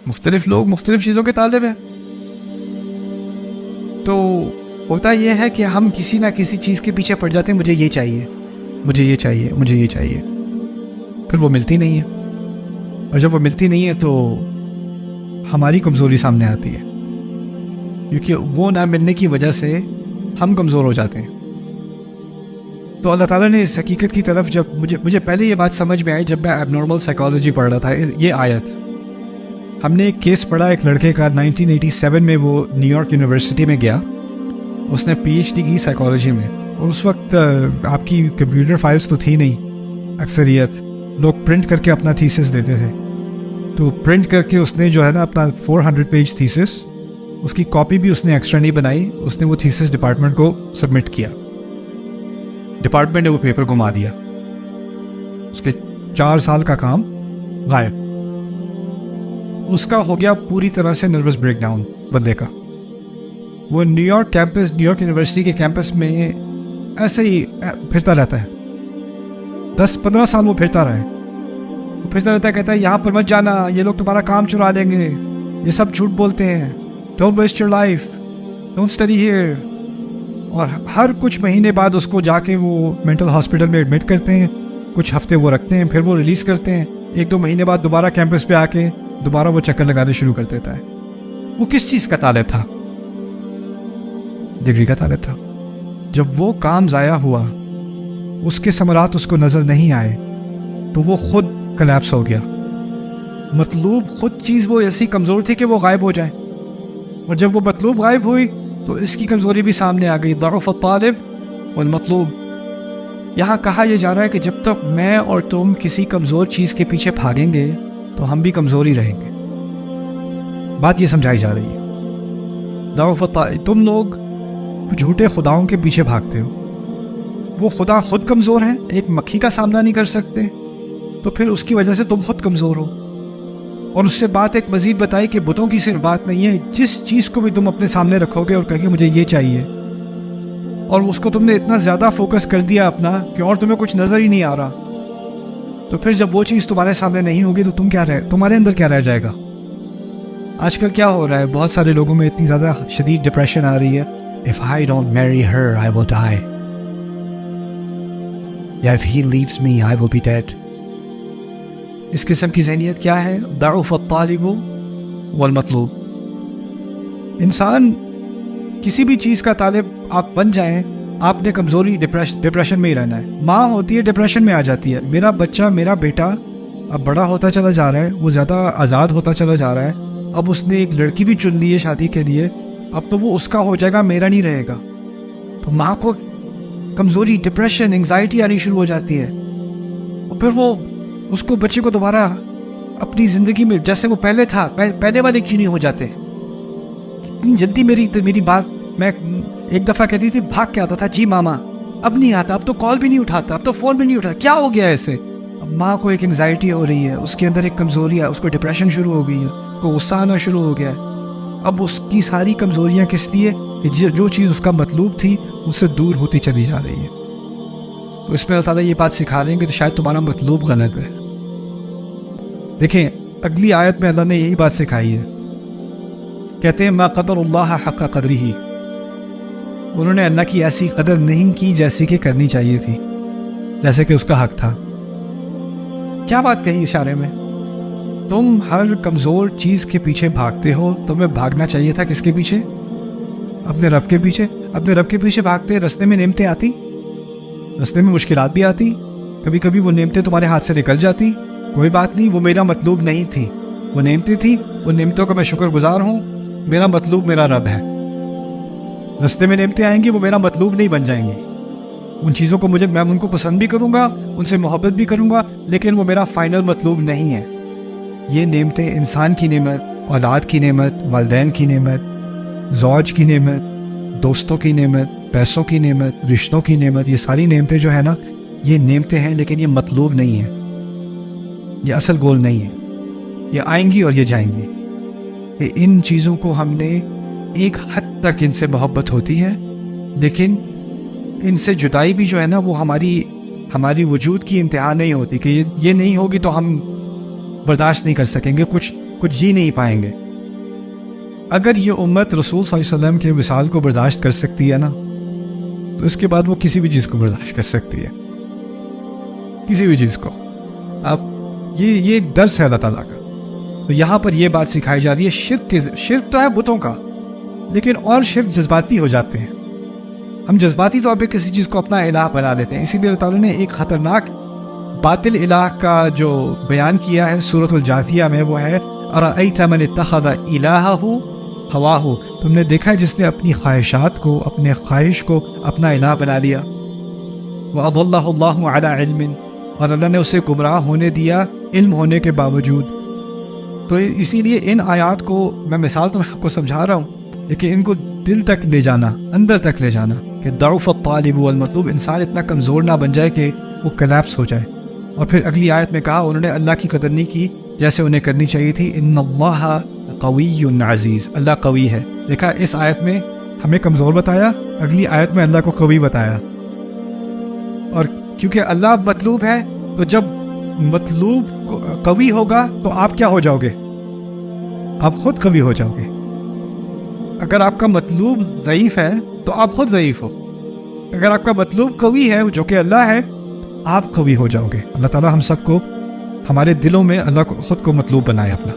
مختلف لوگ مختلف چیزوں کے طالب ہیں. تو ہوتا یہ ہے کہ ہم کسی نہ کسی چیز کے پیچھے پڑ جاتے ہیں, مجھے یہ چاہیے, مجھے یہ چاہیے, مجھے یہ چاہیے, پھر وہ ملتی نہیں ہے. اور جب وہ ملتی نہیں ہے تو ہماری کمزوری سامنے آتی ہے, کیونکہ وہ نہ ملنے کی وجہ سے ہم کمزور ہو جاتے ہیں. تو اللہ تعالیٰ نے اس حقیقت کی طرف جب مجھے پہلے یہ بات سمجھ میں آئی جب میں ایب نارمل سائیکالوجی پڑھ رہا تھا. یہ آیت ہم نے ایک کیس پڑھا ایک لڑکے کا 1987 میں, وہ نیو یارک یونیورسٹی میں گیا, اس نے پی ایچ ڈی کی سائیکالوجی میں. اور اس وقت آپ کی کمپیوٹر فائلز تو تھی نہیں, اکثریت لوگ پرنٹ کر کے اپنا تھیسس دیتے تھے. تو پرنٹ کر کے اس نے جو ہے نا اپنا 400 پیج تھیسس, اس کی کاپی بھی اس نے ایکسٹرا نہیں بنائی, اس نے وہ تھیسس ڈپارٹمنٹ کو سبمٹ کیا. ڈپارٹمنٹ نے وہ پیپر گما دیا, اس کے 4 سال کا کام غائب. اس کا ہو گیا پوری طرح سے نروس بریک ڈاؤن بندے کا. وہ New York campus, New York university کے کیمپس میں ایسے ہی پھرتا رہتا ہے. 10-15 سال وہ پھرتا رہا ہے, وہ پھرتا رہتا ہے, کہتا ہے یہاں پر مت جانا, یہ لوگ تمہارا کام چرا لیں گے, یہ سب جھوٹ بولتے ہیں, don't waste your life, don't study here. اور ہر کچھ مہینے بعد اس کو جا کے وہ مینٹل ہاسپٹل میں ایڈمٹ کرتے ہیں, کچھ ہفتے وہ رکھتے ہیں, پھر وہ ریلیز کرتے ہیں. 1-2 مہینے بعد دوبارہ کیمپس پہ آ کے دوبارہ وہ چکر لگانے شروع کر دیتا ہے. وہ کس چیز کا طالب تھا؟ ڈگری کا طالب تھا. جب وہ کام ضائع ہوا, اس کے ثمرات اس کو نظر نہیں آئے, تو وہ خود کلیپس ہو گیا. مطلوب خود چیز وہ ایسی کمزور تھی کہ وہ غائب ہو جائے, اور جب وہ مطلوب غائب ہوئی تو اس کی کمزوری بھی سامنے آ گئی. ضعف الطالب والمطلوب. یہاں کہا یہ جا رہا ہے کہ جب تک میں اور تم کسی کمزور چیز کے پیچھے بھاگیں گے تو ہم بھی کمزور ہی رہیں گے. بات یہ سمجھائی جا رہی ہے. ضعف الطالب, تم لوگ جھوٹے خداؤں کے پیچھے بھاگتے ہو, وہ خدا خود کمزور ہیں, ایک مکھی کا سامنا نہیں کر سکتے, تو پھر اس کی وجہ سے تم خود کمزور ہو. اور اس سے بات ایک مزید بتائی کہ بتوں کی صرف بات نہیں ہے, جس چیز کو بھی تم اپنے سامنے رکھو گے اور کہو گے مجھے یہ چاہیے, اور اس کو تم نے اتنا زیادہ فوکس کر دیا اپنا کہ اور تمہیں کچھ نظر ہی نہیں آ رہا, تو پھر جب وہ چیز تمہارے سامنے نہیں ہوگی تو تمہارے اندر کیا رہ جائے گا؟ آج کل کیا ہو رہا ہے, بہت سارے لوگوں میں اتنی زیادہ شدید ڈپریشن آ رہی ہے. If I don't marry her, I will die. Yeah, if he leaves me, I will be dead. اس قسم کی ذہنیت کیا ہے؟ ضعف الطالب والمطلوب. انسان کسی بھی چیز کا طالب آپ بن جائیں, آپ نے کمزوری ڈپریشن میں ہی رہنا ہے. ماں ہوتی ہے ڈپریشن میں آ جاتی ہے, میرا بچہ, میرا بیٹا اب بڑا ہوتا چلا جا رہا ہے, وہ زیادہ آزاد ہوتا چلا جا رہا ہے, اب اس نے ایک لڑکی بھی چن لی ہے شادی کے لیے, اب تو وہ اس کا ہو جائے گا, میرا نہیں رہے گا. تو ماں کو کمزوری, ڈپریشن, انگزائٹی آنی شروع ہو جاتی ہے, اور پھر وہ اس کو بچے کو دوبارہ اپنی زندگی میں جیسے وہ پہلے تھا, پہلے والے کیوں نہیں ہو جاتے؟ اتنی جلدی میری بات, میں ایک دفعہ کہتی تھی بھاگ کے آتا تھا جی ماما, اب نہیں آتا, اب تو کال بھی نہیں اٹھاتا, اب تو فون بھی نہیں اٹھاتا, کیا ہو گیا ایسے؟ اب ماں کو ایک انگزائٹی ہو رہی ہے, اس کے اندر ایک کمزوری ہے, اس کو ڈپریشن شروع ہو گئی ہے, اس کو غصہ آنا شروع ہو گیا ہے. اب اس کی ساری کمزوریاں کس لیے؟ کہ جو چیز اس کا مطلوب تھی اس سے دور ہوتی چلی جا رہی ہے. تو اس میں اللہ تعالیٰ یہ بات سکھا رہے ہیں کہ تو شاید تمہارا مطلوب غلط ہے. دیکھیں اگلی آیت میں اللہ نے یہی بات سکھائی ہے, کہتے ہیں ما قدر اللہ حق قدرہ, انہوں نے اللہ کی ایسی قدر نہیں کی جیسی کہ کرنی چاہیے تھی, جیسے کہ اس کا حق تھا. کیا بات کہی اشارے میں؟ تم ہر کمزور چیز کے پیچھے بھاگتے ہو, تمہیں بھاگنا چاہیے تھا کس کے پیچھے؟ اپنے رب کے پیچھے. اپنے رب کے پیچھے بھاگتے, رستے میں نعمتیں آتی, رستے میں مشکلات بھی آتی, کبھی کبھی وہ نعمتیں تمہارے ہاتھ سے نکل جاتی, کوئی بات نہیں, وہ میرا مطلوب نہیں تھی, وہ نعمتیں تھیں, ان نعمتوں کا میں شکر گزار ہوں, میرا مطلوب میرا رب ہے. رستے میں نعمتیں آئیں گی, وہ میرا مطلوب نہیں بن جائیں گی. ان چیزوں کو میں ان کو پسند بھی کروں گا, ان سے محبت بھی کروں گا, لیکن وہ میرا فائنل مطلوب نہیں ہے. یہ نعمتیں انسان کی نعمت, اولاد کی نعمت, والدین کی نعمت, زوج کی نعمت, دوستوں کی نعمت, پیسوں کی نعمت, رشتوں کی نعمت, یہ ساری نعمتیں جو ہے نا, یہ نعمتیں ہیں, لیکن یہ مطلوب نہیں ہے, یہ اصل گول نہیں ہے. یہ آئیں گی اور یہ جائیں گی. کہ ان چیزوں کو ہم نے ایک حد تک ان سے محبت ہوتی ہے, لیکن ان سے جدائی بھی جو ہے نا وہ ہماری وجود کی انتہا نہیں ہوتی, کہ یہ نہیں ہوگی تو ہم برداشت نہیں کر سکیں گے. کچھ جی نہیں پائیں گے۔ اگر یہ امت رسول صلی اللہ علیہ وسلم کے وصال کو برداشت کر سکتی ہے نا، تو اس کے بعد وہ کسی بھی چیز کو برداشت کر سکتی ہے، کسی بھی چیز کو۔ اب یہ درس ہے اللہ تعالیٰ کا۔ تو یہاں پر یہ بات سکھائی جا رہی ہے، شرک تو ہے بتوں کا، لیکن اور شرک جذباتی ہو جاتے ہیں۔ ہم جذباتی طور پہ کسی چیز کو اپنا الہ بنا لیتے ہیں۔ اسی لیے اللہ تعالیٰ نے ایک خطرناک باطل الہ کا جو بیان کیا ہے سورۃ الجاثیہ میں، وہ ہے ارأیت من اتخذ الہہ ہواہ، تم نے دیکھا ہے جس نے اپنی خواہشات کو، اپنے خواہش کو اپنا الہ بنا لیا۔ وَأَضَلَّهُ اللَّهُ عَلَىٰ عِلْمٍ، اور اللہ نے اسے گمراہ ہونے دیا علم ہونے کے باوجود۔ تو اسی لیے ان آیات کو میں مثال تو آپ کو سمجھا رہا ہوں، لیکن ان کو دل تک لے جانا، اندر تک لے جانا، کہ ضعف الطالب والمطلوب، انسان اتنا کمزور نہ بن جائے کہ وہ کلیپس ہو جائے۔ اور پھر اگلی آیت میں کہا انہوں نے اللہ کی قدر نہیں کی جیسے انہیں کرنی چاہیے تھی۔ ان اللہ قوی عزیز، اللہ قوی ہے۔ دیکھا اس آیت میں ہمیں کمزور بتایا، اگلی آیت میں اللہ کو قوی بتایا۔ اور کیونکہ اللہ مطلوب ہے، تو جب مطلوب قوی ہوگا تو آپ کیا ہو جاؤ گے؟ آپ خود قوی ہو جاؤ گے۔ اگر آپ کا مطلوب ضعیف ہے تو آپ خود ضعیف ہو، اگر آپ کا مطلوب قوی ہے جو کہ اللہ ہے، آپ قوی ہو جاؤ گے۔ اللہ تعالیٰ ہم سب کو، ہمارے دلوں میں اللہ کو خود کو مطلوب بنائے اپنا۔